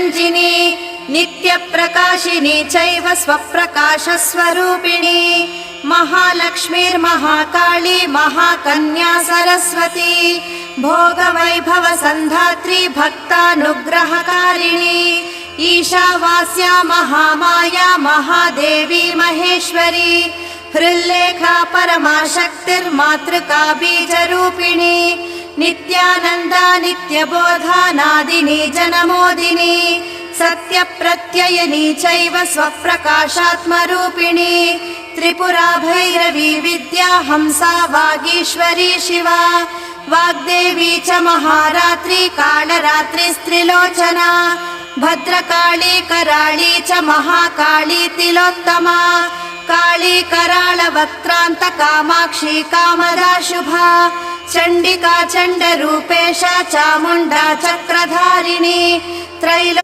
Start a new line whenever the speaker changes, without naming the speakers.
निरञ्जिनी नित्यप्रकाशिनी चैव स्वप्रकाशस्वरूपिणी महालक्ष्मीर्महाकाली महाकन्या सरस्वती भोगवैभवसन्धात्री भक्तानुग्रहकारिणी ईशावास्या महामाया महादेवी महेश्वरी हृल्लेखा परमाशक्तिर्मातृका बीजरूपिणी नित्यानन्दा नित्यबोधा नादिनी जनमोदिनी सत्यप्रत्ययिनी चैव स्वप्रकाशात्मरूपिणी त्रिपुरा भैरवी विद्या हंसा वागीश्वरी शिवा वाग्देवी च महारात्री कालरात्रिस्त्रिलोचना भद्रकाली कराळी च महाकाली तिलोत्तमा काली कराळवक्त्रान्त कामाक्षी कामदा शुभा चण्डिका चण्डरूपेशा चामुण्डा चक्रधारिणी त्रैलो